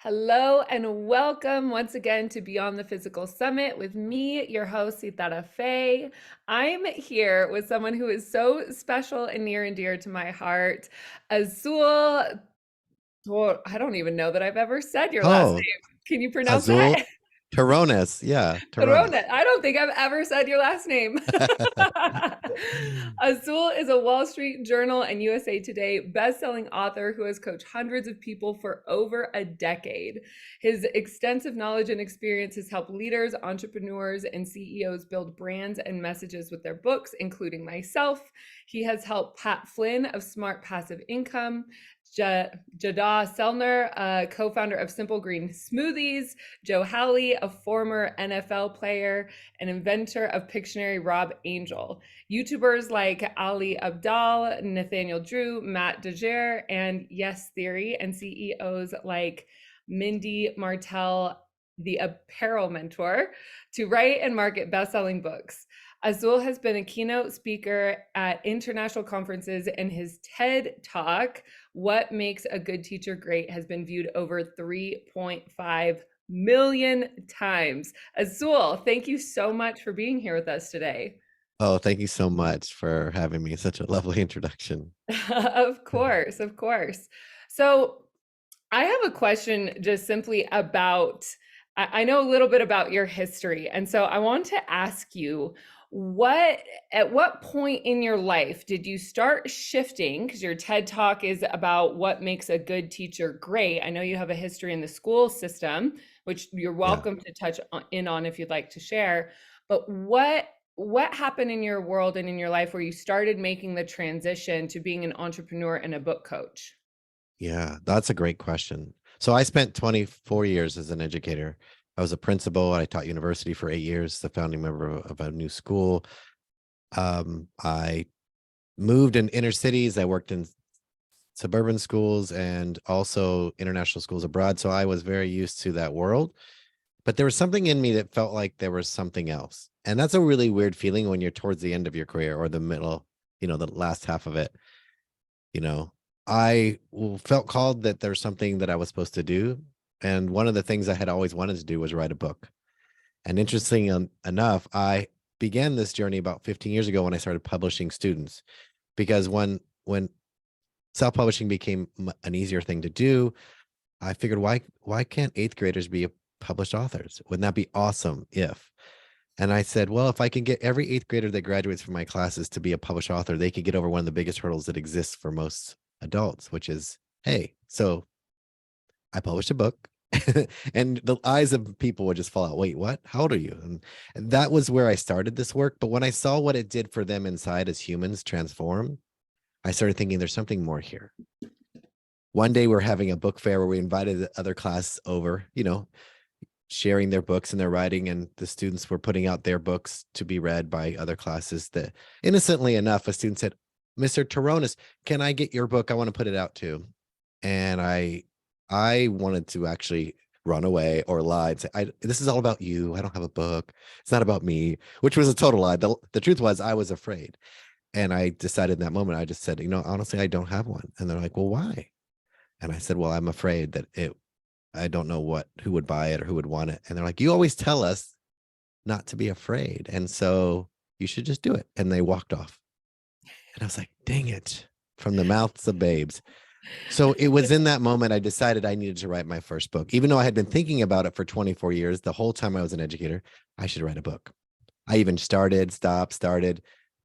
Hello and welcome once again to Beyond the Physical Summit with me, your host, Sitara. I'm here with someone who is so special and near and dear to my heart, Azul. I don't even know that I've ever said your last Oh, name. Can you pronounce Azul that? Terronez. Yeah, Terronez. Terronez. I don't think I've ever said your last name. Azul is a Wall Street Journal and USA Today best-selling author who has coached hundreds of people for over a decade. His extensive knowledge and experience has helped leaders, entrepreneurs, and CEOs build brands and messages with their books, including myself. He has helped Pat Flynn of Smart Passive Income, Jada Selner, co-founder of Simple Green Smoothies, Joe Howley, a former NFL player, and inventor of Pictionary, Rob Angel. YouTubers like Ali Abdal, Nathaniel Drew, Matt Dejer, and Yes Theory, and CEOs like Mindy Martell, the apparel mentor, to write and market best-selling books. Azul has been a keynote speaker at international conferences, and his TED Talk, What Makes a Good Teacher Great, has been viewed over 3.5 million times. Azul, thank you so much for being here with us today. Oh, thank you so much for having me. Such a lovely introduction. Of course, of course. So, I have a question just simply about, I know a little bit about your history. And so I want to ask you, at what point in your life did you start shifting? Because your TED Talk is about what makes a good teacher great. I know you have a history in the school system, which you're Yeah. welcome to in on if you'd like to share. But what happened in your world and in your life where you started making the transition to being an entrepreneur and a book coach? Yeah, that's a great question. So I spent 24 years as an educator. I was a principal. I taught university for 8 years, the founding member of a new school. I moved in inner cities. I worked in suburban schools and also international schools abroad. So I was very used to that world. But there was something in me that felt like there was something else. And that's a really weird feeling when you're towards the end of your career or the middle, the last half of it. You know, felt called that there's something that I was supposed to do. And one of the things I had always wanted to do was write a book. And interesting enough, I began this journey about 15 years ago when I started publishing students, because when self-publishing became an easier thing to do, I figured, why can't eighth graders be published authors? Wouldn't that be awesome if? And I said, well, if I can get every eighth grader that graduates from my classes to be a published author, they could get over one of the biggest hurdles that exists for most adults, which is, hey, so I published a book. And the eyes of people would just fall out. Wait, what? How old are you? And that was where I started this work. But when I saw what it did for them inside as humans transform, I started thinking there's something more here. One day we're having a book fair where we invited the other class over, sharing their books and their writing, and the students were putting out their books to be read by other classes. That innocently enough, a student said, Mr. Terronez, can I get your book? I want to put it out too. And I wanted to actually run away or lie and say, this is all about you. I don't have a book. It's not about me, which was a total lie. The truth was I was afraid. And I decided in that moment, I just said, honestly, I don't have one. And they're like, well, why? And I said, well, I'm afraid that I don't know who would buy it or who would want it. And they're like, you always tell us not to be afraid. And so you should just do it. And they walked off. And I was like, dang it, from the mouths of babes. So it was in that moment I decided I needed to write my first book. Even though I had been thinking about it for 24 years, the whole time I was an educator, I should write a book. I even started,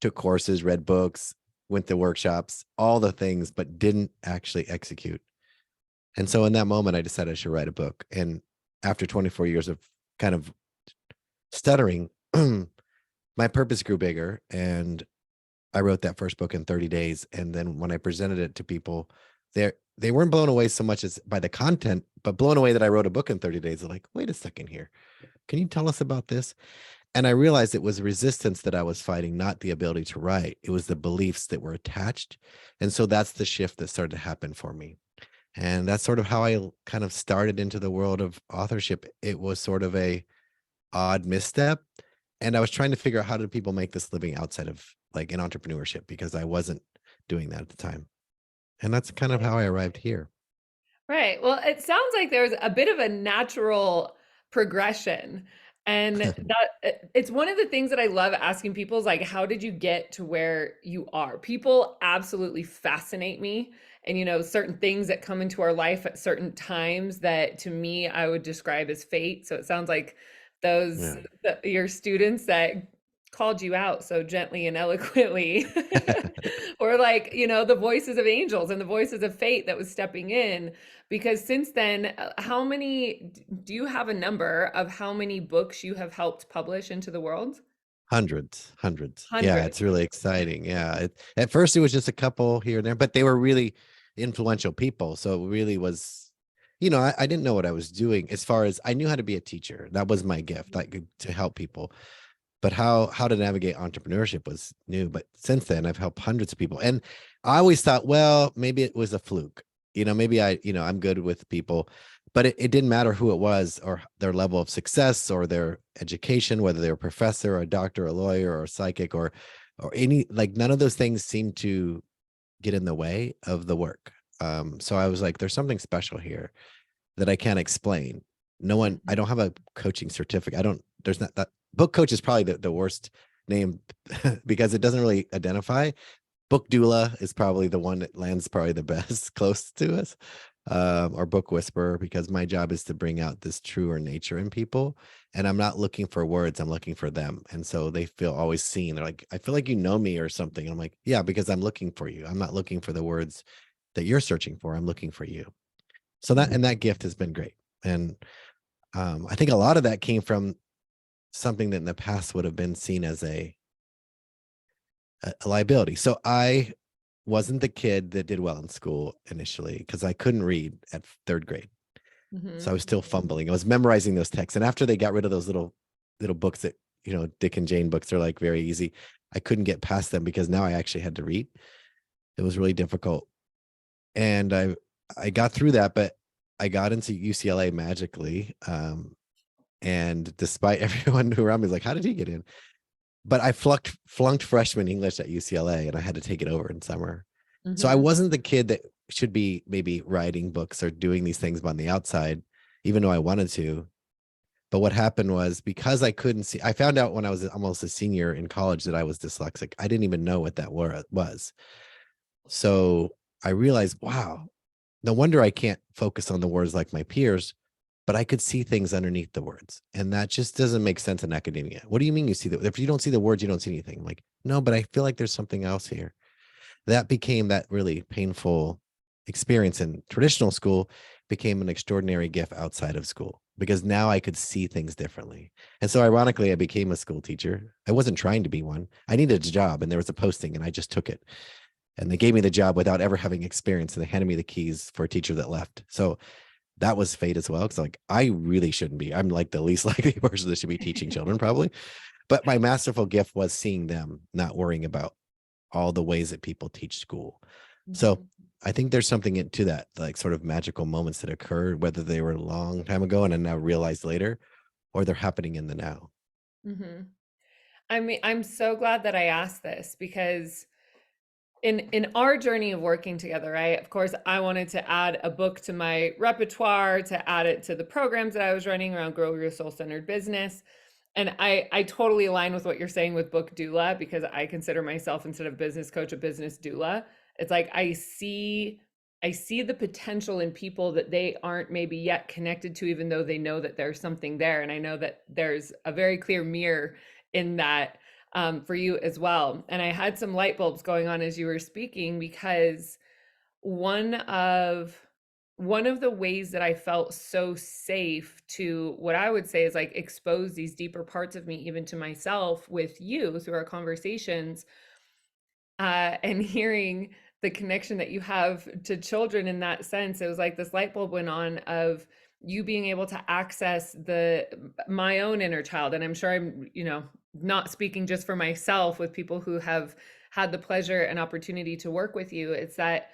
took courses, read books, went to workshops, all the things, but didn't actually execute. And so in that moment, I decided I should write a book. And after 24 years of kind of stuttering, my purpose grew bigger. And I wrote that first book in 30 days. And then when I presented it to people, they weren't blown away so much as by the content, but blown away that I wrote a book in 30 days. They're like, wait a second here. Can you tell us about this? And I realized it was resistance that I was fighting, not the ability to write. It was the beliefs that were attached. And so that's the shift that started to happen for me. And that's sort of how I kind of started into the world of authorship. It was sort of a odd misstep. And I was trying to figure out how do people make this living outside of like in entrepreneurship, because I wasn't doing that at the time. And that's kind of how I arrived here. Right. Well, it sounds like there's a bit of a natural progression. And it's one of the things that I love asking people is like, how did you get to where you are? People absolutely fascinate me. And, certain things that come into our life at certain times that to me, I would describe as fate. So it sounds like those, Yeah. your students that called you out so gently and eloquently, or like, the voices of angels and the voices of fate that was stepping in. Because since then, how many, do you have a number of how many books you have helped publish into the world? Hundreds, hundreds. Yeah, Hundreds. it's really exciting. Yeah. At first it was just a couple here and there, but they were really influential people. So it really was, I didn't know what I was doing as far as I knew how to be a teacher. That was my gift, like to help people. But how to navigate entrepreneurship was new. But since then I've helped hundreds of people. And I always thought, well, maybe it was a fluke. Maybe I'm good with people, but it didn't matter who it was or their level of success or their education, whether they're a professor or a doctor, or a lawyer or a psychic or any, like none of those things seem to get in the way of the work. So I was like, there's something special here that I can't explain. I don't have a coaching certificate. There's not that book coach is probably the worst name because it doesn't really identify. Book doula is probably the one that lands probably the best close to us, or book whisperer, because my job is to bring out this truer nature in people. And I'm not looking for words, I'm looking for them. And so they feel always seen. They're like, I feel like you know me or something. And I'm like, yeah, because I'm looking for you. I'm not looking for the words that you're searching for. I'm looking for you. So that gift has been great. And I think a lot of that came from something that in the past would have been seen as a liability. So I wasn't the kid that did well in school initially because I couldn't read at third grade. So I Mhm. was still fumbling. I was memorizing those texts. And after they got rid of those little books that, Dick and Jane books are like very easy, I couldn't get past them because now I actually had to read. It was really difficult. And I got through that, but I got into UCLA magically. And despite everyone who around me was like, how did he get in? But I flunked freshman English at UCLA and I had to take it over in summer. So I Mhm. wasn't the kid that should be maybe writing books or doing these things on the outside, even though I wanted to. But what happened was because I couldn't see, I found out when I was almost a senior in college that I was dyslexic. I didn't even know what that was. So I realized, wow, no wonder I can't focus on the words like my peers, but I could see things underneath the words. And that just doesn't make sense in academia. What do you mean you see if you don't see the words, you don't see anything? I'm like, no, but I feel like there's something else here. That became that really painful experience in traditional school became an extraordinary gift outside of school because now I could see things differently. And so ironically, I became a school teacher. I wasn't trying to be one. I needed a job and there was a posting and I just took it. And they gave me the job without ever having experience and they handed me the keys for a teacher that left. So that was fate as well. Cause like, I really shouldn't be. I'm like the least likely person that should be teaching children probably. But my masterful gift was seeing them, not worrying about all the ways that people teach school. So Mhm. I think there's something into that, like sort of magical moments that occurred, whether they were a long time ago and I now realized later, or they're happening in the now. Mhm. I mean, I'm so glad that I asked this because in our journey of working together, right? Of course, I wanted to add a book to my repertoire, to add it to the programs that I was running around Grow Your Soul Centered Business. And I totally align with what you're saying with book doula because I consider myself instead of business coach a business doula. It's like I see the potential in people that they aren't maybe yet connected to, even though they know that there's something there. And I know that there's a very clear mirror in that, for you as well. And I had some light bulbs going on as you were speaking because one of one of the ways that I felt so safe to what I would say is like expose these deeper parts of me, even to myself, with you through our conversations, and hearing the connection that you have to children in that sense. It was like this light bulb went on of you being able to access the my own inner child. And I'm sure I'm, not speaking just for myself with people who have had the pleasure and opportunity to work with you. It's that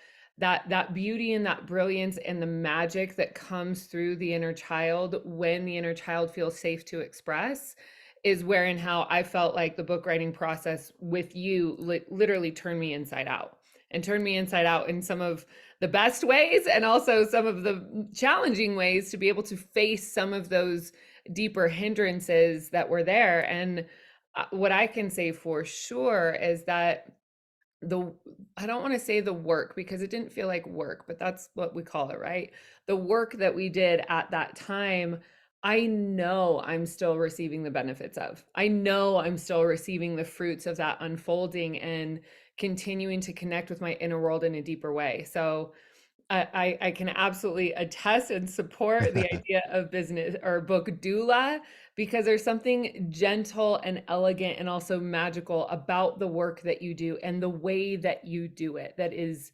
beauty and that brilliance and the magic that comes through the inner child when the inner child feels safe to express is where and how I felt like the book writing process with you literally turned me inside out, and turned me inside out in some of the best ways and also some of the challenging ways, to be able to face some of those deeper hindrances that were there. And what I can say for sure is that the I don't want to say the work, because it didn't feel like work, but that's what we call it, right? The work that we did at that time, I know I'm still receiving the benefits of. I know I'm still receiving the fruits of that unfolding and continuing to connect with my inner world in a deeper way. So I can absolutely attest and support the idea of business or book doula, because there's something gentle and elegant and also magical about the work that you do and the way that you do it that is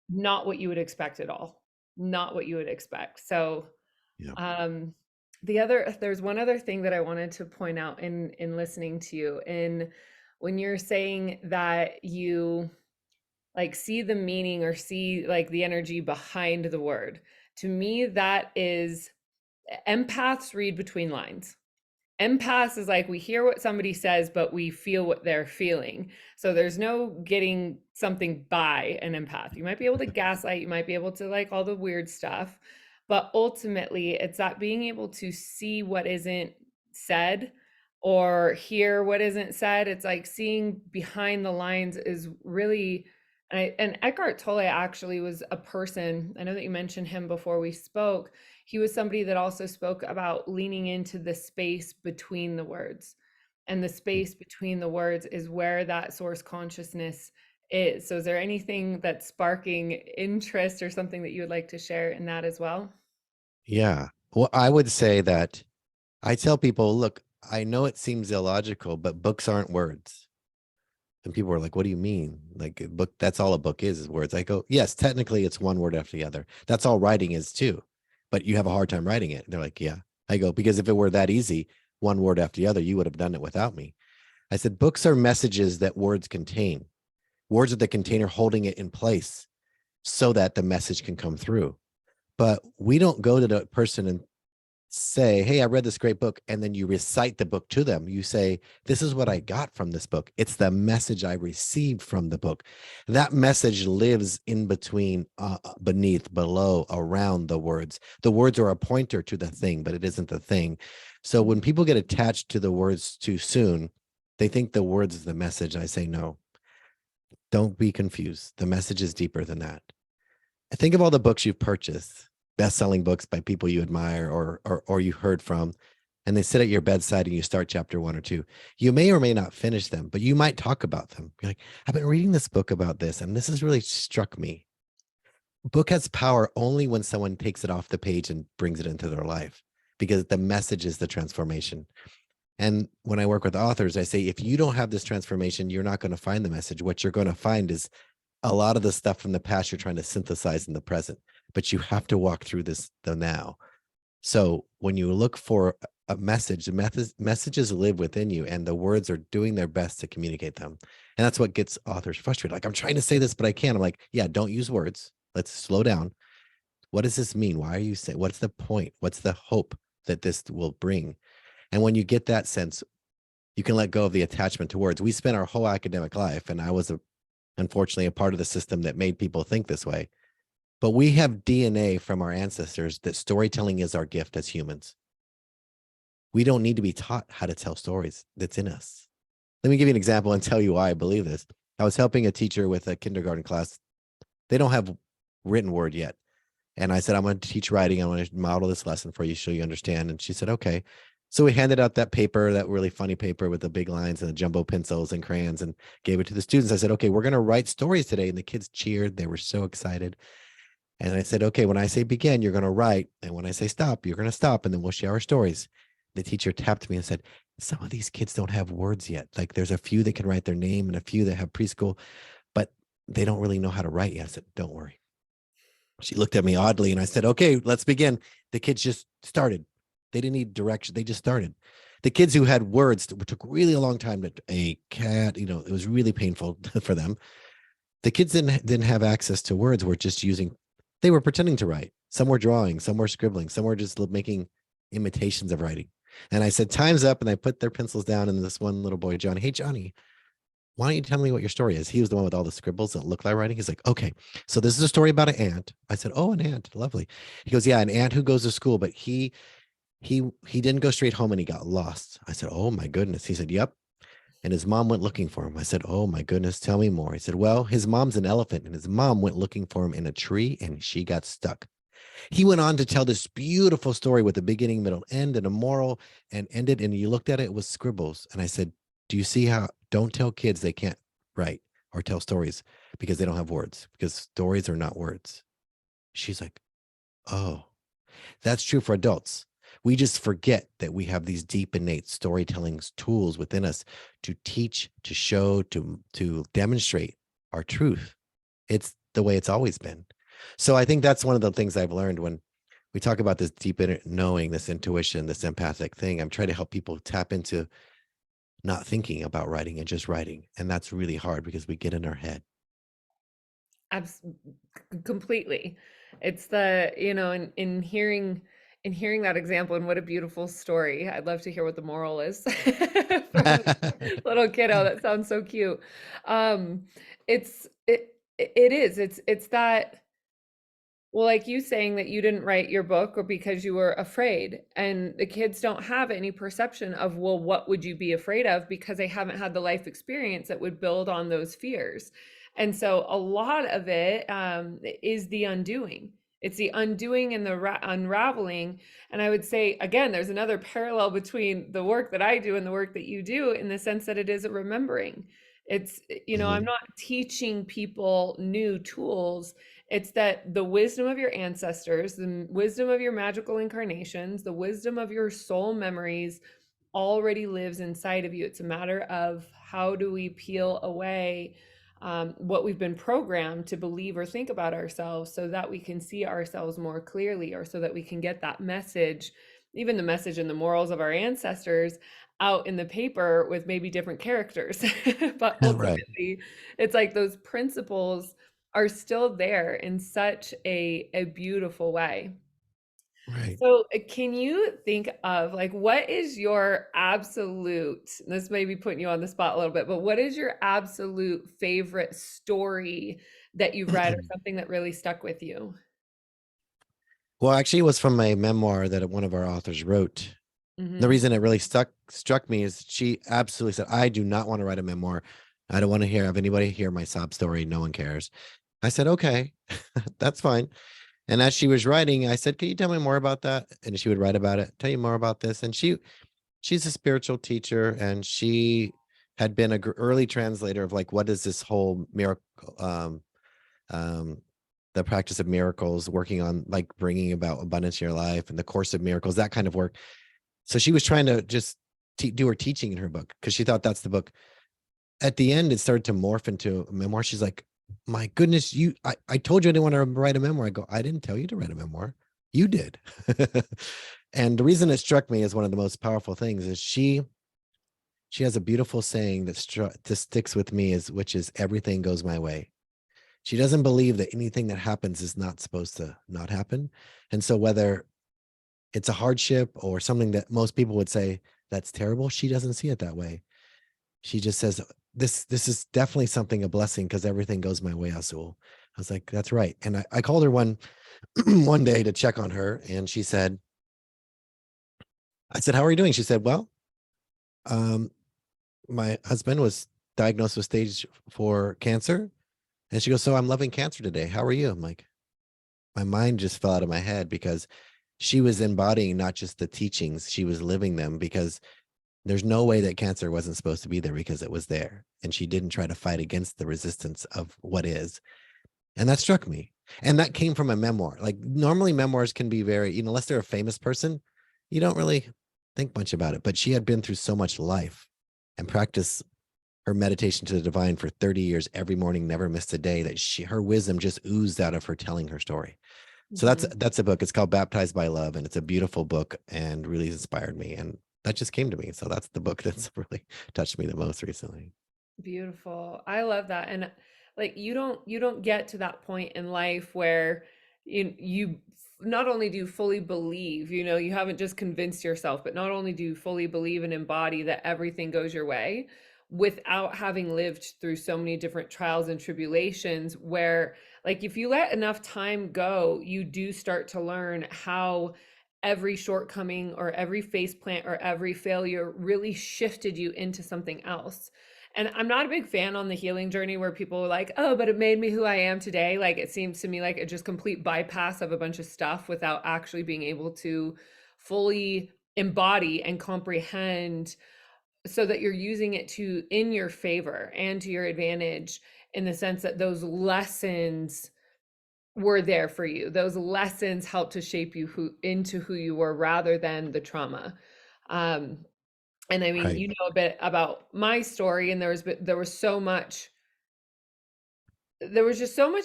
not what you would expect at all. Not what you would expect. So Yeah. um there's one other thing that I wanted to point out in listening to you, in when you're saying that you like see the meaning or see like the energy behind the word. To me, that is, empaths read between lines. Empaths is like, we hear what somebody says, but we feel what they're feeling. So there's no getting something by an empath. You might be able to gaslight, you might be able to like all the weird stuff, but ultimately it's that being able to see what isn't said or hear what isn't said. It's like seeing behind the lines is really, and Eckhart Tolle actually was a person, I know that you mentioned him before we spoke. He was somebody that also spoke about leaning into the space between the words. And the space between the words is where that source consciousness is. So is there anything that's sparking interest or something that you would like to share in that as well? Yeah. Well, I would say that I tell people, look, I know it seems illogical, but books aren't words. And people are like, what do you mean? Like a book, that's all a book is words. I go, yes, technically it's one word after the other. That's all writing is too. But you have a hard time writing it. They're like, yeah. I go, because if it were that easy, one word after the other, you would have done it without me. I said, books are messages that words contain. Words are the container holding it in place so that the message can come through. But we don't go to the person and say, hey, I read this great book, and then you recite the book to them. You say, this is what I got from this book. It's the message I received from the book. That message lives in between, beneath, below, around the words. The words are a pointer to the thing, but it isn't the thing. So when people get attached to the words too soon, they think the words is the message. I say, no, don't be confused. The message is deeper than that. Think of all the books you've purchased, best-selling books by people you admire or you heard from, and they sit at your bedside and you start chapter 1 or 2. You may or may not finish them, but you might talk about them. You're like, I've been reading this book about this, and this has really struck me. Book has power only when someone takes it off the page and brings it into their life, because the message is the transformation. And when I work with authors, I say, if you don't have this transformation, you're not going to find the message. What you're going to find is a lot of the stuff from the past you're trying to synthesize in the present, but you have to walk through the now. So when you look for a message, the messages live within you, and the words are doing their best to communicate them. And that's what gets authors frustrated. Like, I'm trying to say this, but I can't. I'm like, yeah, don't use words. Let's slow down. What does this mean? Why are you saying? What's the point? What's the hope that this will bring? And when you get that sense, you can let go of the attachment to words. We spent our whole academic life, and I was unfortunately a part of the system that made people think this way. But we have DNA from our ancestors that storytelling is our gift as humans. We don't need to be taught how to tell stories. That's in us. Let me give you an example and tell you why I believe this. I was helping a teacher with a kindergarten class. They don't have written word yet. And I said, I'm going to teach writing. I want to model this lesson for you so you understand. And she said, okay. So we handed out that paper, that really funny paper with the big lines and the jumbo pencils and crayons, and gave it to the students. I said, okay, we're going to write stories today. And the kids cheered. They were so excited. And I said, okay, when I say begin, you're going to write. And when I say stop, you're going to stop. And then we'll share our stories. The teacher tapped me and said, some of these kids don't have words yet. Like there's a few that can write their name and a few that have preschool, but they don't really know how to write yet. I said, don't worry. She looked at me oddly and I said, okay, let's begin. The kids just started. They didn't need direction. They just started. The kids who had words took really a long time. A cat, it was really painful for them. The kids didn't have access to words. Were just using, they were pretending to write. Some were drawing, some were scribbling, some were just making imitations of writing. And I said, time's up. And I put their pencils down. And this one little boy, Johnny, hey, Johnny, why don't you tell me what your story is? He was the one with all the scribbles that look like writing. He's like, okay, so this is a story about an ant. I said, oh, an ant. Lovely. He goes, yeah, an ant who goes to school, but he didn't go straight home and he got lost. I said, oh my goodness. He said, yep. And his mom went looking for him. I said, oh my goodness, tell me more. He said, well, his mom's an elephant and his mom went looking for him in a tree and she got stuck. He went on to tell this beautiful story with a beginning, middle, end, and a moral, and ended. And you looked at it, it was scribbles. And I said, do you see how, don't tell kids they can't write or tell stories because they don't have words, because stories are not words. She's like, oh, that's true for adults. We just forget that we have these deep innate storytelling tools within us to teach, to show, to demonstrate our truth. It's the way it's always been. So I think that's one of the things I've learned when we talk about this deep inner knowing, this intuition, this empathic thing. I'm trying to help people tap into not thinking about writing and just writing. And that's really hard because we get in our head. Abs Completely. It's the, in hearing that example, and what a beautiful story. I'd love to hear what the moral is from the little kiddo. That sounds so cute. Um, it is. It's that, well, like you saying that you didn't write your book or because you were afraid, and the kids don't have any perception of, well, what would you be afraid of, because they haven't had the life experience that would build on those fears. And so a lot of it is the undoing. It's the undoing and the unraveling. And I would say, again, there's another parallel between the work that I do and the work that you do, in the sense that it is a remembering. It's, I'm Mhm. not teaching people new tools. It's that the wisdom of your ancestors, the wisdom of your magical incarnations, the wisdom of your soul memories already lives inside of you. It's a matter of, how do we peel away what we've been programmed to believe or think about ourselves, so that we can see ourselves more clearly, or so that we can get that message, even the message and the morals of our ancestors, out in the paper with maybe different characters. But Right. ultimately, it's like those principles are still there in such a beautiful way. Right. So, can you think of, like, what is your absolute, this may be putting you on the spot a little bit, but what is your absolute favorite story that you've read, or something that really stuck with you? Well, actually, it was from a memoir that one of our authors wrote. The Hmm. reason it really struck me is she absolutely said, I do not want to write a memoir. I don't want to have anybody hear my sob story. No one cares. I said, okay, that's fine. And as she was writing, I said, can you tell me more about that? And she would write about it, tell you more about this. And she's a spiritual teacher, and she had been a early translator of, like, what is this whole miracle, um, the practice of miracles, working on, like, bringing about abundance in your life and the course of miracles, that kind of work. So she was trying to just do her teaching in her book because she thought that's the book. At the end, it started to morph into a memoir. She's like, my goodness, I told you I didn't want to write a memoir. I go, I didn't tell you to write a memoir. You did. And the reason it struck me as one of the most powerful things is she has a beautiful saying that sticks with me, which is, everything goes my way. She doesn't believe that anything that happens is not supposed to not happen. And so whether it's a hardship or something that most people would say that's terrible, she doesn't see it that way. She just says, this is definitely something, a blessing, because everything goes my way, Azul. I was like, that's right. And I called her one day to check on her, and she said, I said, how are you doing? She said, well, um, my husband was diagnosed with stage 4 cancer. And she goes, so I'm loving cancer today. How are you? I'm like, my mind just fell out of my head, because she was embodying not just the teachings, she was living them, because there's no way that cancer wasn't supposed to be there, because it was there. And she didn't try to fight against the resistance of what is. And that struck me. And that came from a memoir. Like, normally memoirs can be very, unless they're a famous person, you don't really think much about it. But she had been through so much life and practiced her meditation to the divine for 30 years every morning, never missed a day, that her wisdom just oozed out of her telling her story. So Hmm. that's a book. It's called Baptized by Love, and it's a beautiful book and really inspired me. And that just came to me. So that's the book that's really touched me the most recently. Beautiful. I love that. And, like, you don't get to that point in life where you not only do you fully believe, you know, you haven't just convinced yourself, but not only do you fully believe and embody that everything goes your way without having lived through so many different trials and tribulations, where like if you let enough time go, you do start to learn how every shortcoming or every face plant or every failure really shifted you into something else. And I'm not a big fan on the healing journey where people are like, oh, but it made me who I am today. Like it seems to me like a just complete bypass of a bunch of stuff without actually being able to fully embody and comprehend, so that you're using it to in your favor and to your advantage, in the sense that those lessons were there for you. Those lessons helped to shape you into who you were, rather than the trauma. Um, and I mean, Right. you know a bit about my story, and there was just so much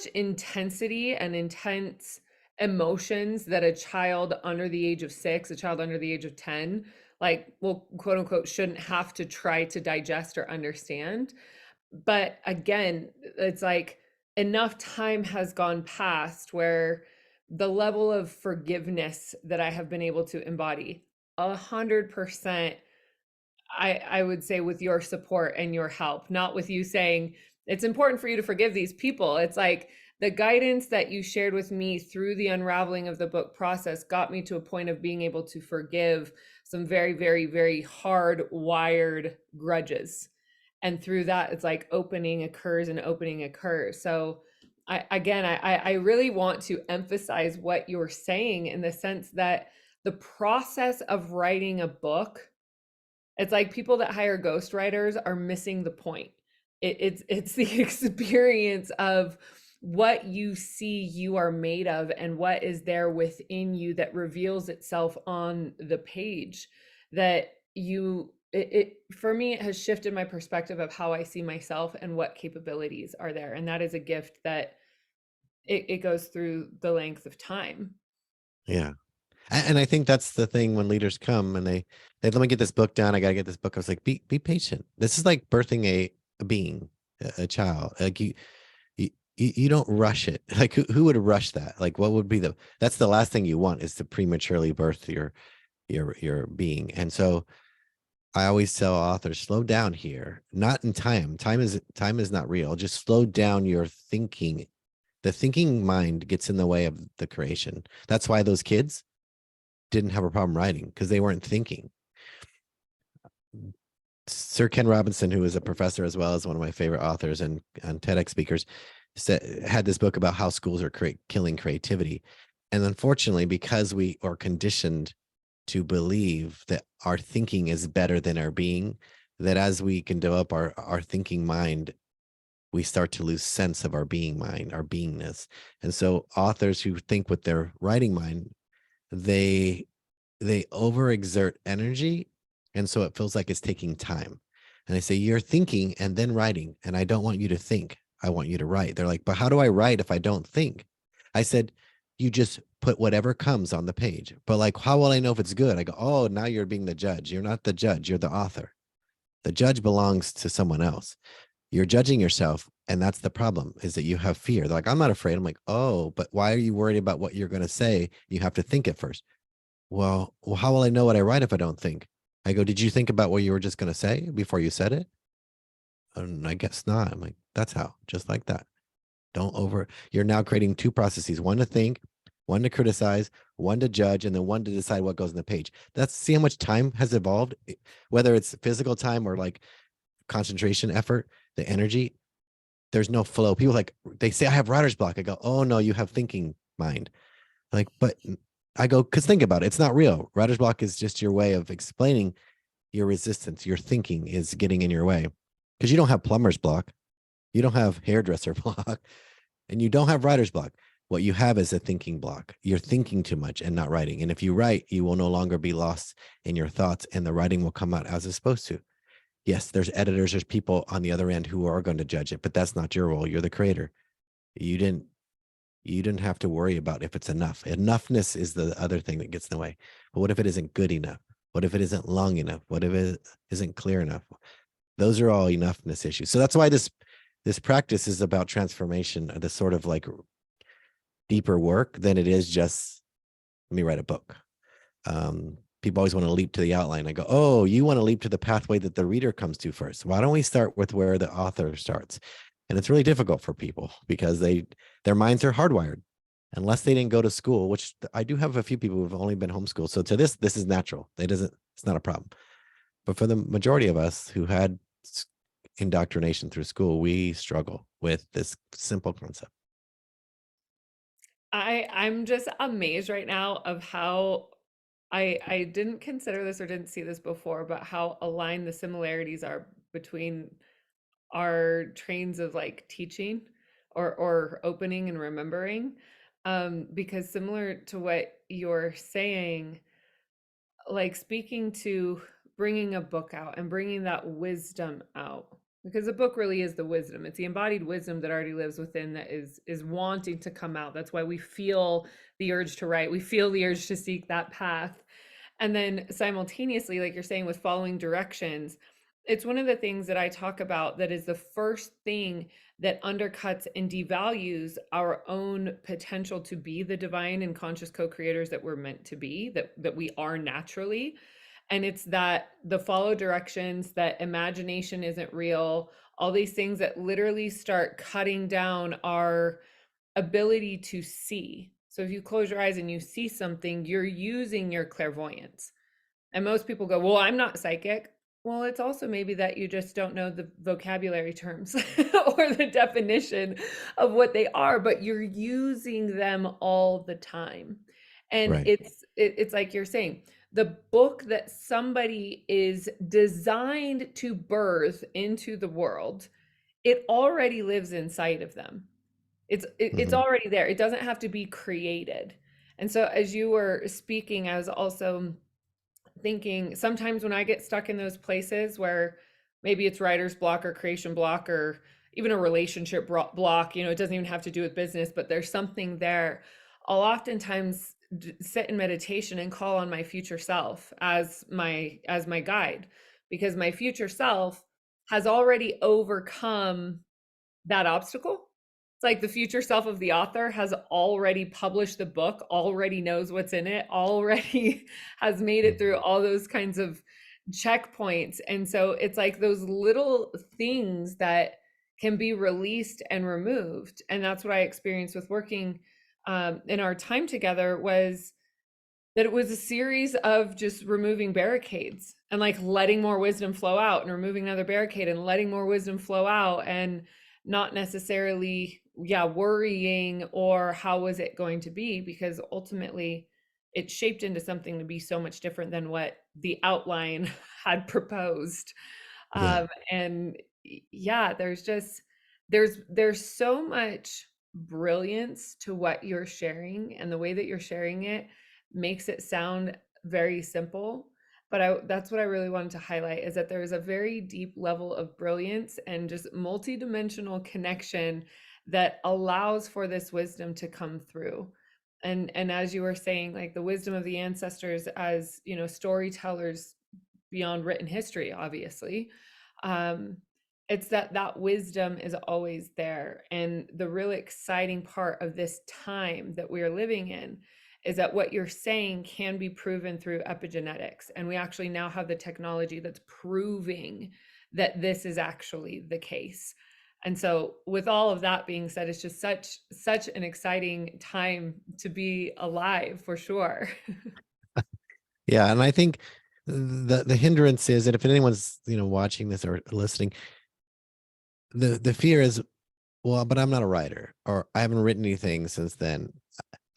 intensity and intense emotions that a child under the age of 6, a child under the age of 10, like, well, quote unquote, shouldn't have to try to digest or understand. But again, it's like enough time has gone past where the level of forgiveness that I have been able to embody 100%, I would say, with your support and your help, not with you saying it's important for you to forgive these people. It's like the guidance that you shared with me through the unraveling of the book process got me to a point of being able to forgive some very, very, very hard wired grudges. And through that, it's like opening occurs and opening occurs. So I really want to emphasize what you're saying, in the sense that the process of writing a book, it's like people that hire ghostwriters are missing the point. It's the experience of what you see you are made of and what is there within you that reveals itself on the page. That it for me, it has shifted my perspective of how I see myself and what capabilities are there. And that is a gift that it goes through the length of time. Yeah. And I think that's the thing when leaders come and they let me get this book down. I got to get this book. I was like, be patient. This is like birthing a being, a child. Like you don't rush it. Like who would rush that? Like what would be that's the last thing you want, is to prematurely birth your being. And so I always tell authors, slow down here. Not in time. Time is not real. Just slow down your thinking. The thinking mind gets in the way of the creation. That's why those kids didn't have a problem writing, because they weren't thinking. Sir Ken Robinson, who is a professor as well as one of my favorite authors and TEDx speakers, had this book about how schools are killing creativity. And unfortunately, because we are conditioned to believe that our thinking is better than our being, that as we can develop our thinking mind, we start to lose sense of our being mind, our beingness. And so authors who think with their writing mind, they overexert energy, and so it feels like it's taking time. And I say, you're thinking and then writing, and I don't want you to think, I want you to write. They're like, but how do I write if I don't think? I said, you just put whatever comes on the page. But like, how will I know if it's good? I go, oh, now you're being the judge. You're not the judge, you're the author. The judge belongs to someone else. You're judging yourself, and that's the problem, is that you have fear. They're like, I'm not afraid. I'm like, oh, but why are you worried about what you're going to say? You have to think it first. Well, how will I know what I write if I don't think? I go, did you think about what you were just going to say before you said it? And I guess not. I'm like, that's how, just like that. You're now creating two processes, one to think, one to criticize, one to judge, and then one to decide what goes on the page. See how much time has evolved, whether it's physical time or like concentration effort, the energy. There's no flow. People like, they say, I have writer's block. I go, oh no, you have thinking mind. Like, but I go, because think about it. It's not real. Writer's block is just your way of explaining your resistance. Your thinking is getting in your way, because you don't have plumber's block. You don't have hairdresser block, and you don't have writer's block. What you have is a thinking block. You're thinking too much and not writing. And if you write, you will no longer be lost in your thoughts, and the writing will come out as it's supposed to. Yes, there's editors, there's people on the other end who are going to judge it, but that's not your role. You're the creator. You didn't have to worry about if it's enough. Enoughness is the other thing that gets in the way. But what if it isn't good enough? What if it isn't long enough? What if it isn't clear enough? Those are all enoughness issues. So that's why this practice is about transformation, this sort of like deeper work than it is just let me write a book. People always want to leap to the outline. I go, oh, you want to leap to the pathway that the reader comes to first. Why don't we start with where the author starts? And it's really difficult for people because their minds are hardwired. Unless they didn't go to school, which I do have a few people who've only been homeschooled. So to this is natural. It's not a problem. But for the majority of us who had indoctrination through school, we struggle with this simple concept. I'm just amazed right now of how I didn't consider this or didn't see this before, but how aligned the similarities are between our trains of like teaching or opening and remembering. Because similar to what you're saying, like speaking to bringing a book out and bringing that wisdom out, because the book really is the wisdom. It's the embodied wisdom that already lives within, that is wanting to come out. That's why we feel the urge to write, we feel the urge to seek that path. And then simultaneously, like you're saying, with following directions, it's one of the things that I talk about that is the first thing that undercuts and devalues our own potential to be the divine and conscious co-creators that we're meant to be, that we are naturally. And it's that the follow directions, that imagination isn't real, all these things that literally start cutting down our ability to see. So if you close your eyes and you see something, you're using your clairvoyance. And most people go, well, I'm not psychic. Well, it's also maybe that you just don't know the vocabulary terms or the definition of what they are, but you're using them all the time. And Right. it's like you're saying, the book that somebody is designed to birth into the world, it already lives inside of them. It's Mm-hmm. already there. It doesn't have to be created. And so as you were speaking, I was also thinking sometimes when I get stuck in those places where maybe it's writer's block or creation block or even a relationship block, it doesn't even have to do with business, but there's something there. I'll oftentimes sit in meditation and call on my future self as my guide, because my future self has already overcome that obstacle. It's like the future self of the author has already published the book, already knows what's in it, already has made it through Mm-hmm. all those kinds of checkpoints. And so it's like those little things that can be released and removed. And that's what I experienced with working in our time together, was that it was a series of just removing barricades and like letting more wisdom flow out, and removing another barricade and letting more wisdom flow out, and not necessarily worrying or how was it going to be, because ultimately it shaped into something to be so much different than what the outline had proposed. Yeah. And yeah, there's so much brilliance to what you're sharing, and the way that you're sharing it makes it sound very simple. But that's what I really wanted to highlight, is that there is a very deep level of brilliance and just multidimensional connection that allows for this wisdom to come through. And as you were saying, like the wisdom of the ancestors as, storytellers beyond written history, obviously. Um, it's that wisdom is always there. And the really exciting part of this time that we are living in is that what you're saying can be proven through epigenetics. And we actually now have the technology that's proving that this is actually the case. And so with all of that being said, it's just such an exciting time to be alive, for sure. Yeah. And I think the hindrance is that if anyone's, watching this or listening, the fear is, well, but I'm not a writer, or I haven't written anything since then.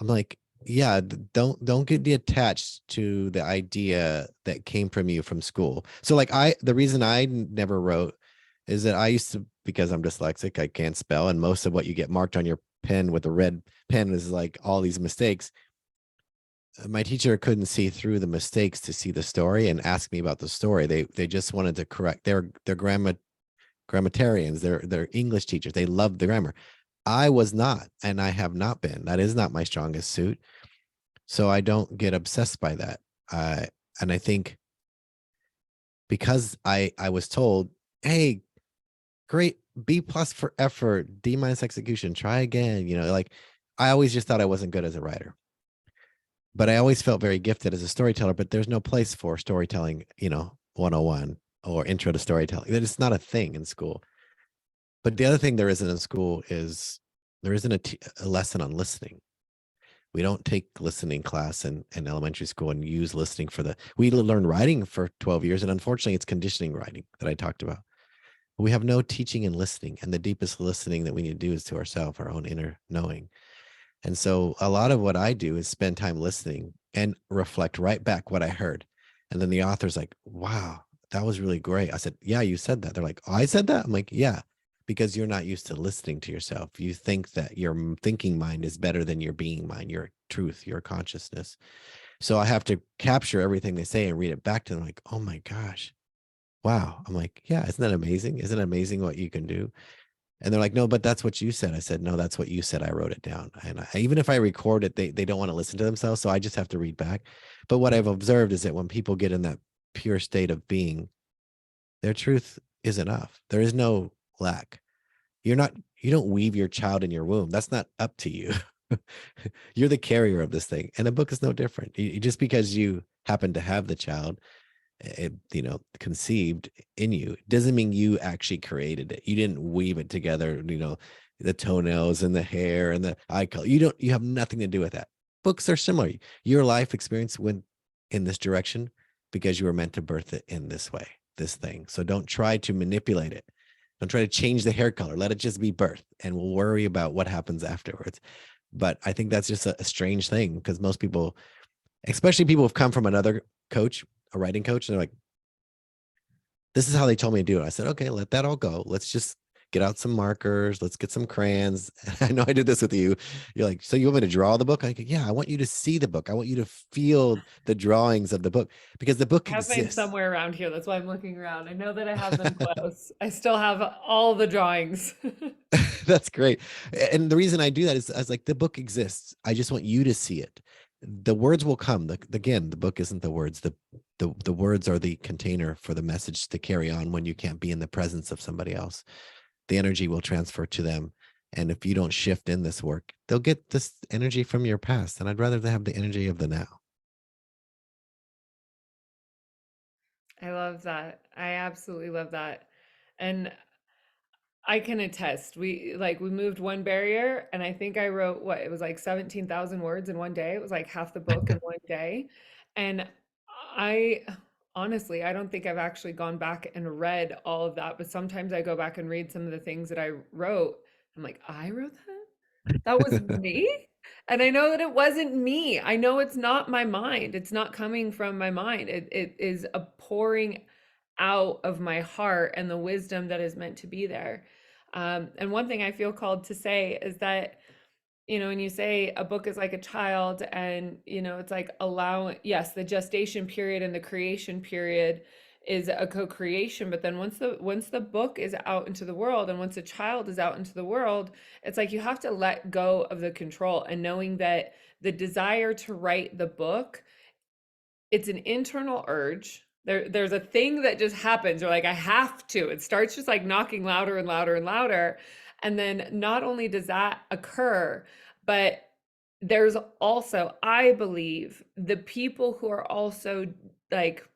I'm like, yeah, don't get attached to the idea that came from you from school. So like the reason I never wrote is that I used to, because I'm dyslexic, I can't spell, and most of what you get marked on your pen with a red pen is like all these mistakes. My teacher couldn't see through the mistakes to see the story and ask me about the story. They just wanted to correct. They're grammatarians. They're English teachers. They love the grammar. I was not, and I have not been. That is not my strongest suit. So I don't get obsessed by that. And I think because I was told, hey, great, B+ for effort, D- execution, try again. Like I always just thought I wasn't good as a writer, but I always felt very gifted as a storyteller. But there's no place for storytelling, 101 or intro to storytelling. It's not a thing in school. But the other thing there isn't in school is there isn't a lesson on listening. We don't take listening class in elementary school and use listening we learn writing for 12 years. And unfortunately, it's conditioning writing that I talked about. We have no teaching and listening. And the deepest listening that we need to do is to ourselves, our own inner knowing. And so a lot of what I do is spend time listening and reflect right back what I heard. And then the author's like, wow, that was really great. I said, yeah, you said that. They're like, oh, I said that? I'm like, yeah, because you're not used to listening to yourself. You think that your thinking mind is better than your being mind, your truth, your consciousness. So I have to capture everything they say and read it back to them like, oh my gosh, wow. I'm like, yeah, isn't that amazing? Isn't it amazing what you can do? And they're like, no, but that's what you said. I said, no, that's what you said. I wrote it down. And even if I record it, they don't want to listen to themselves. So I just have to read back. But what I've observed is that when people get in that pure state of being, their truth is enough. There is no lack. You don't weave your child in your womb. That's not up to you. You're the carrier of this thing. And a book is no different. Just because you happen to have the child, conceived in you doesn't mean you actually created it. You didn't weave it together, the toenails and the hair and the eye color. You have nothing to do with that. Books are similar. Your life experience went in this direction because you were meant to birth it in this way, this thing. So don't try to manipulate it. Don't try to change the hair color. Let it just be birth, and we'll worry about what happens afterwards. But I think that's just a strange thing, because most people, especially people who've come from another coach, a writing coach, and they're like, this is how they told me to do it. I said, okay, let that all go. Let's just get out some markers. Let's get some crayons. I know I did this with you. You're like, so you want me to draw the book? I go, yeah, I want you to see the book. I want you to feel the drawings of the book, because the book I have mine exists. somewhere around here. That's why I'm looking around. I know that I have them close. I still have all the drawings. That's great. And the reason I do that is I was like, the book exists. I just want you to see it. The words will come. Again, the book isn't the words. The words are the container for the message to carry on when you can't be in the presence of somebody else. The energy will transfer to them. And if you don't shift in this work, they'll get this energy from your past. And I'd rather they have the energy of the now. I love that. I absolutely love that. And I can attest. We moved one barrier, and I think I wrote what it was like 17,000 words in one day. It was like half the book in one day. And I honestly, I don't think I've actually gone back and read all of that, but sometimes I go back and read some of the things that I wrote. I'm like, I wrote that? That was me? And I know that it wasn't me. I know it's not my mind. It's not coming from my mind. It is a pouring out of my heart and the wisdom that is meant to be there. And one thing I feel called to say is that, when you say a book is like a child, and, it's like yes, the gestation period and the creation period is a co-creation, but then once the book is out into the world, and once a child is out into the world, it's like you have to let go of the control, and knowing that the desire to write the book, it's an internal urge. There's a thing that just happens. You're like, I have to. It starts just like knocking louder and louder and louder. And then not only does that occur, but there's also, I believe, the people who are also like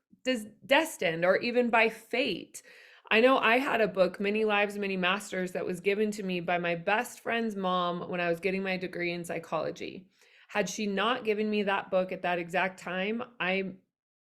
destined, or even by fate. I know I had a book, Many Lives, Many Masters, that was given to me by my best friend's mom when I was getting my degree in psychology. Had she not given me that book at that exact time, I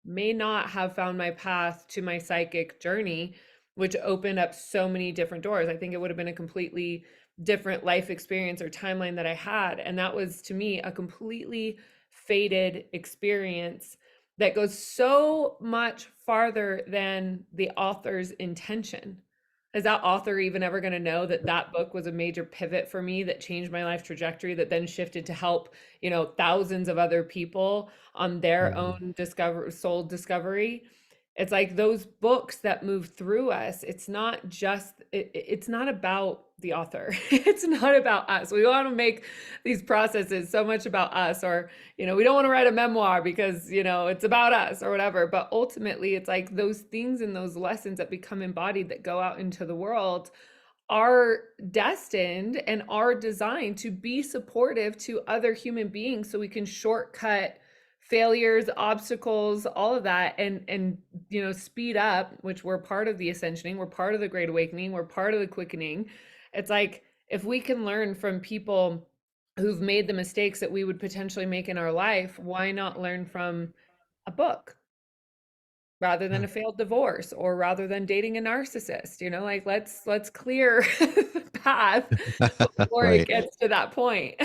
may not have found my path to my psychic journey, which opened up so many different doors. I think it would have been a completely different life experience or timeline that I had. And that was, to me, a completely fated experience that goes so much farther than the author's intention. Is that author even ever going to know that that book was a major pivot for me that changed my life trajectory, that then shifted to help, thousands of other people on their Mhm. own soul discovery? It's like those books that move through us. It's not just, it's not about the author. It's not about us. We want to make these processes so much about us, or, we don't want to write a memoir because, it's about us or whatever. But ultimately, it's like those things and those lessons that become embodied that go out into the world are destined and are designed to be supportive to other human beings so we can shortcut failures, obstacles, all of that, and speed up, which we're part of the ascensioning, we're part of the great awakening, we're part of the quickening. It's like if we can learn from people who've made the mistakes that we would potentially make in our life, why not learn from a book rather than Yeah. a failed divorce, or rather than dating a narcissist? Like let's clear the path before it Right. gets to that point.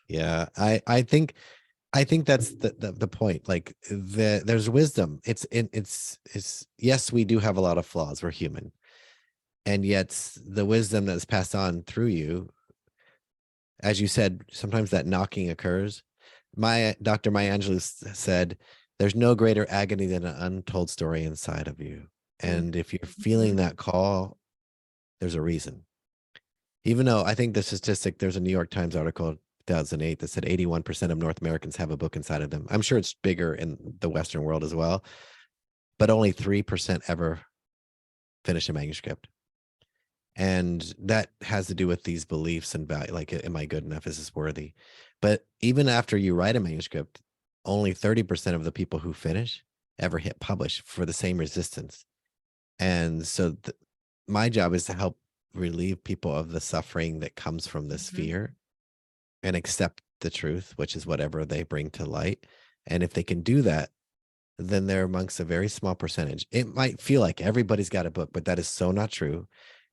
Yeah. I think that's the point. Like there's wisdom. It's yes, we do have a lot of flaws. We're human. And yet the wisdom that's passed on through you, as you said, sometimes that knocking occurs. My Dr. Maya Angelou said, there's no greater agony than an untold story inside of you. And if you're feeling Mhm. that call, there's a reason. Even though I think the statistic, there's a New York Times article 2008 that said 81% of North Americans have a book inside of them. I'm sure it's bigger in the Western world as well, but only 3% ever finish a manuscript. And that has to do with these beliefs and value, like, am I good enough? Is this worthy? But even after you write a manuscript, only 30% of the people who finish ever hit publish for the same resistance. And so my job is to help relieve people of the suffering that comes from this Mhm. fear and accept the truth, which is whatever they bring to light. And if they can do that, then they're amongst a very small percentage. It might feel like everybody's got a book, but that is so not true.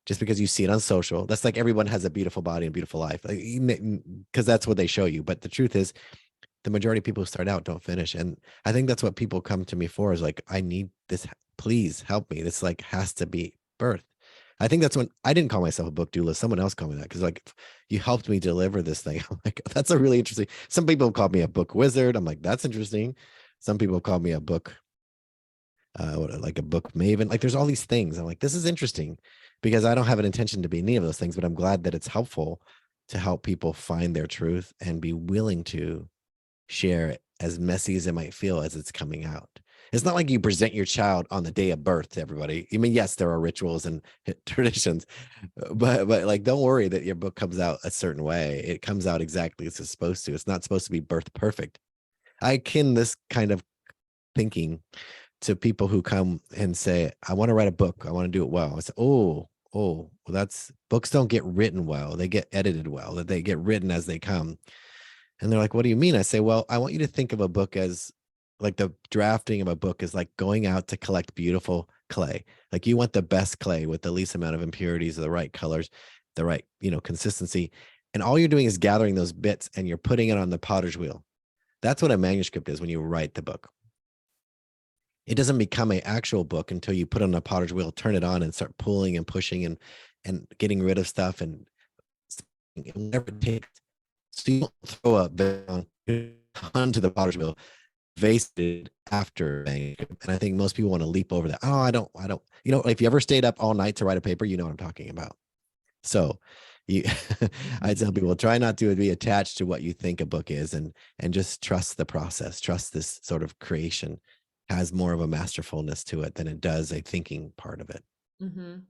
Just because you see it on social, that's like everyone has a beautiful body and beautiful life, because that's what they show you. But the truth is, the majority of people who start out don't finish. And I think that's what people come to me for, is like, I need this. Please help me. This like has to be birth. I think that's when I didn't call myself a book doula. Someone else called me that, because like, you helped me deliver this thing. I'm like, that's a really interesting. Some people called me a book wizard. I'm like, that's interesting. Some people call me a book, like a book maven. Like there's all these things. I'm like, this is interesting, because I don't have an intention to be any of those things, but I'm glad that it's helpful to help people find their truth and be willing to share it, as messy as it might feel as it's coming out. It's not like you present your child on the day of birth to everybody. I mean, yes, there are rituals and traditions, but like, don't worry that your book comes out a certain way. It comes out exactly as it's supposed to. It's not supposed to be birth perfect. I akin this kind of thinking to people who come and say, I want to write a book. I want to do it well. I say, well, that's, books don't get written well. They get edited well, that they get written as they come. And they're like, what do you mean? I say, well, I want you to think of a book as like, the drafting of a book is like going out to collect beautiful clay. Like, you want the best clay with the least amount of impurities, the right colors, the right, consistency. And all you're doing is gathering those bits and you're putting it on the potter's wheel. That's what a manuscript is when you write the book. It doesn't become an actual book until you put it on a potter's wheel, turn it on, and start pulling and pushing and getting rid of stuff and whatever it takes. So you don't throw a bit onto the potter's wheel, vasted after manuscript. And I think most people want to leap over that. Oh, I don't. If you ever stayed up all night to write a paper, you know what I'm talking about. So you, I tell people, try not to be attached to what you think a book is, and just trust the process. Trust this sort of creation has more of a masterfulness to it than it does a thinking part of it. Mhm.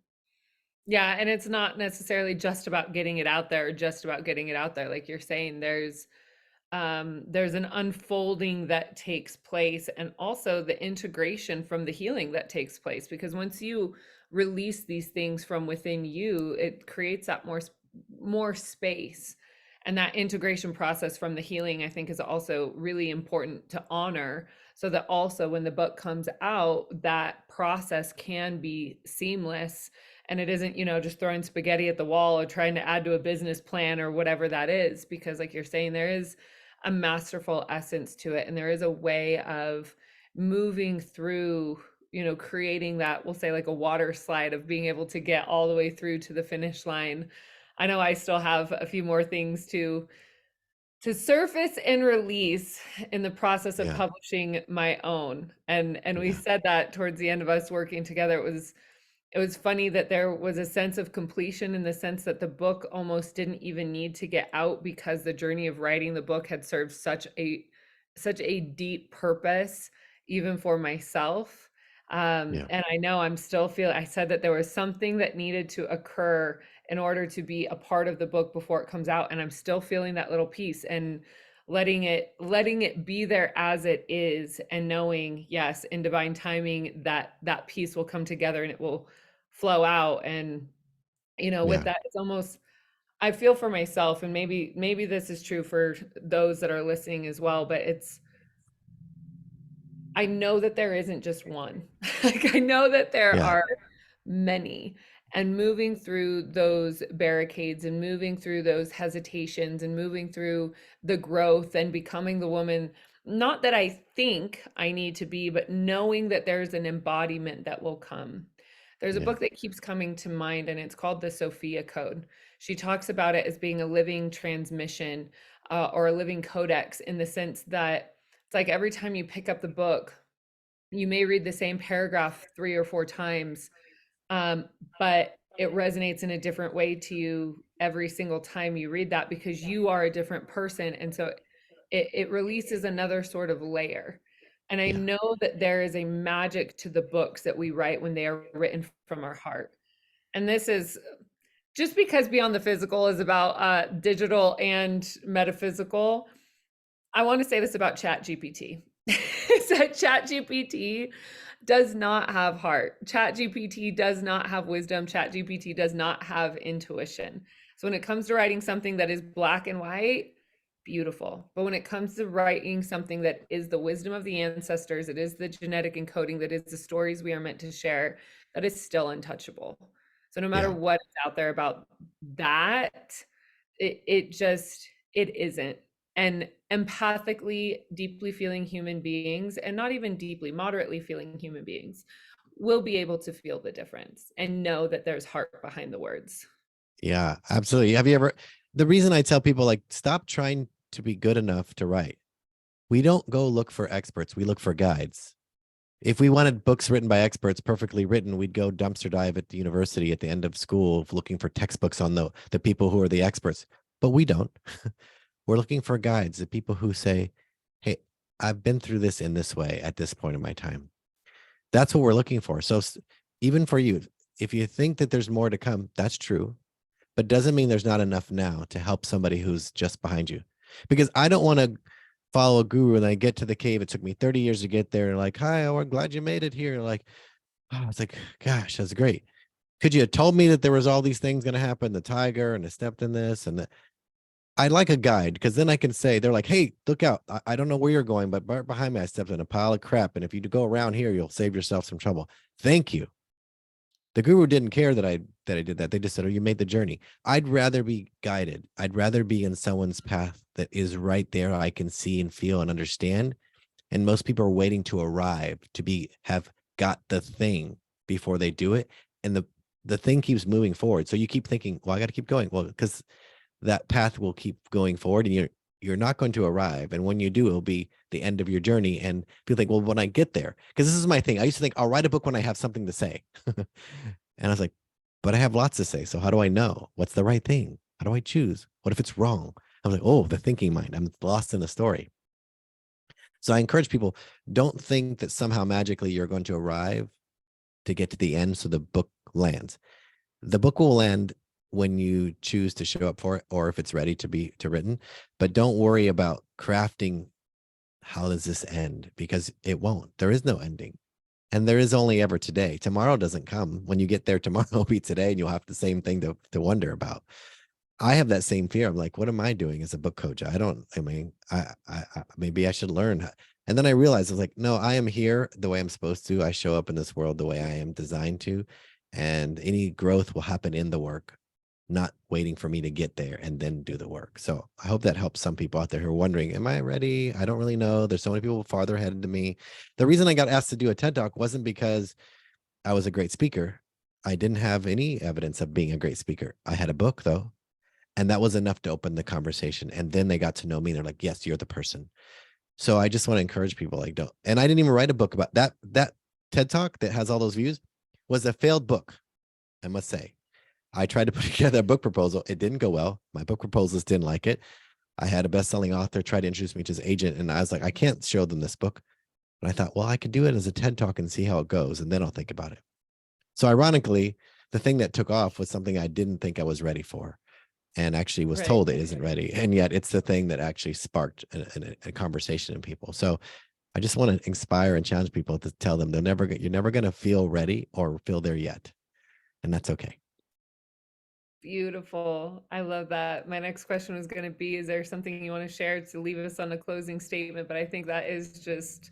Yeah, and it's not necessarily just about getting it out there, or just about getting it out there. Like you're saying, there's an unfolding that takes place, and also the integration from the healing that takes place, because once you release these things from within you, it creates that more space. And that integration process from the healing, I think, is also really important to honor, so that also when the book comes out, that process can be seamless, and it isn't, just throwing spaghetti at the wall or trying to add to a business plan or whatever that is. Because like you're saying, there is a masterful essence to it, and there is a way of moving through, creating that, we'll say, like a water slide of being able to get all the way through to the finish line. I know I still have a few more things to surface and release in the process of Yeah, publishing my own. And we yeah, said that towards the end of us working together, it was funny that there was a sense of completion, in the sense that the book almost didn't even need to get out, because the journey of writing the book had served such a deep purpose, even for myself. Yeah. And I know I'm still feeling, I said that there was something that needed to occur in order to be a part of the book before it comes out. And I'm still feeling that little piece and letting it be there as it is, and knowing, yes, in divine timing, that that piece will come together and it will flow out. And, with Yeah. that, it's almost, I feel for myself, and maybe this is true for those that are listening as well, but it's, I know that there isn't just one. Like, I know that there Yeah. are many. And moving through those barricades and moving through those hesitations and moving through the growth and becoming the woman, not that I think I need to be, but knowing that there's an embodiment that will come. There's a Yeah. book that keeps coming to mind, and it's called The Sophia Code. She talks about it as being a living transmission, or a living codex, in the sense that it's like every time you pick up the book, you may read the same paragraph 3 or 4 times, um, but it resonates in a different way to you every single time you read that, because you are a different person. And so it releases another sort of layer. And I Yeah. know that there is a magic to the books that we write when they are written from our heart. And this is just because Beyond the Physical is about digital and metaphysical. I want to say this about ChatGPT. So ChatGPT does not have heart. ChatGPT does not have wisdom. ChatGPT does not have intuition. So when it comes to writing something that is black and white, beautiful. But when it comes to writing something that is the wisdom of the ancestors, it is the genetic encoding, that is the stories we are meant to share, that is still untouchable. So no matter Yeah. what is out there about that, it just, it isn't. And empathically, deeply feeling human beings, and not even deeply, moderately feeling human beings, will be able to feel the difference and know that there's heart behind the words. Yeah, absolutely. Have you ever, the reason I tell people like, stop trying to be good enough to write. We don't go look for experts. We look for guides. If we wanted books written by experts, perfectly written, we'd go dumpster dive at the university at the end of school looking for textbooks on the people who are the experts. But we don't. We're looking for guides, the people who say, hey, I've been through this in this way at this point in my time. That's what we're looking for. So even for you, if you think that there's more to come, that's true, but doesn't mean there's not enough now to help somebody who's just behind you. Because I don't want to follow a guru and I get to the cave. It took me 30 years to get there. And like, hi, we're glad you made it here. Like, oh, it's like, gosh, that's great. Could you have told me that there was all these things going to happen? The tiger, and I stepped in this, and I'd like a guide, because then I can say, they're like, hey, look out. I don't know where you're going, but right behind me, I stepped in a pile of crap. And if you go around here, you'll save yourself some trouble. Thank you. The guru didn't care that I did that. They just said, oh, you made the journey. I'd rather be guided. I'd rather be in someone's path that is right there. I can see and feel and understand. And most people are waiting to arrive to have got the thing before they do it. And the thing keeps moving forward. So you keep thinking, well, I got to keep going. Well, because that path will keep going forward, and you're not going to arrive. And when you do, it'll be the end of your journey. And people think, well, when I get there, because this is my thing. I used to think I'll write a book when I have something to say. And I was like, but I have lots to say. So how do I know what's the right thing? How do I choose? What if it's wrong? I was like, oh, the thinking mind. I'm lost in the story. So I encourage people, don't think that somehow magically you're going to arrive to get to the end so the book lands. The book will land when you choose to show up for it, or if it's ready to be written. But don't worry about crafting, how does this end? Because it won't. There is no ending. And there is only ever today. Tomorrow doesn't come. When you get there, tomorrow will be today, and you'll have the same thing to wonder about. I have that same fear. I'm like, what am I doing as a book coach? I mean, maybe I should learn. And then I realized, I was like, no, I am here the way I'm supposed to. I show up in this world the way I am designed to. And any growth will happen in the work, not waiting for me to get there and then do the work. So I hope that helps some people out there who are wondering, am I ready? I don't really know. There's so many people farther ahead than me. The reason I got asked to do a TED Talk wasn't because I was a great speaker. I didn't have any evidence of being a great speaker. I had a book though. And that was enough to open the conversation. And then they got to know me. They're like, yes, you're the person. So I just want to encourage people, like, don't. And I didn't even write a book about that. That TED Talk that has all those views was a failed book, I must say. I tried to put together a book proposal. It didn't go well. My book proposals didn't like it. I had a best-selling author try to introduce me to his agent, and I was like, I can't show them this book. And I thought, well, I could do it as a TED talk and see how it goes, and then I'll think about it. So ironically, the thing that took off was something I didn't think I was ready for, and actually was Right. told it isn't ready. And yet it's the thing that actually sparked a conversation in people. So I just want to inspire and challenge people to tell them you're never going to feel ready or feel there yet. And that's okay. Beautiful. I love that. My next question was going to be, is there something you want to share to leave us on a closing statement? But I think that is just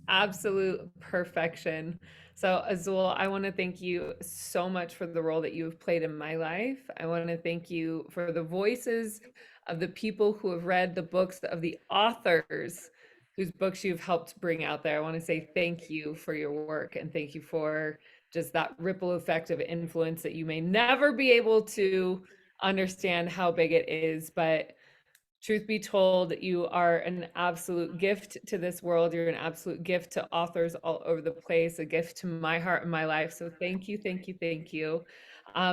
absolute perfection. So, Azul, I want to thank you so much for the role that you have played in my life. I want to thank you for the voices of the people who have read the books of the authors whose books you've helped bring out there. I want to say thank you for your work and thank you for just that ripple effect of influence that you may never be able to understand how big it is, but truth be told, you are an absolute gift to this world. You're an absolute gift to authors all over the place, a gift to my heart and my life. So thank you, thank you, thank you.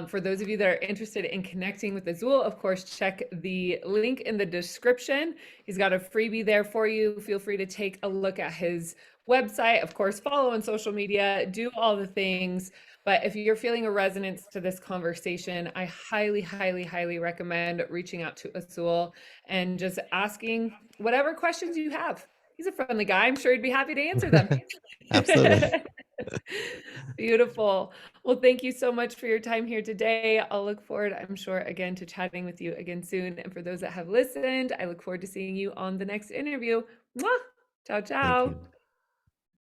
For those of you that are interested in connecting with Azul, of course, check the link in the description. He's got a freebie there for you. Feel free to take a look at his website. Of course, follow on social media, do all the things. But if you're feeling a resonance to this conversation, I highly, highly, highly recommend reaching out to Azul and just asking whatever questions you have. He's a friendly guy. I'm sure he'd be happy to answer them. Absolutely. Beautiful. Well, thank you so much for your time here today. I'll look forward, I'm sure, again to chatting with you again soon. And for those that have listened, I look forward to seeing you on the next interview. Mwah! Ciao, Thank ciao. you.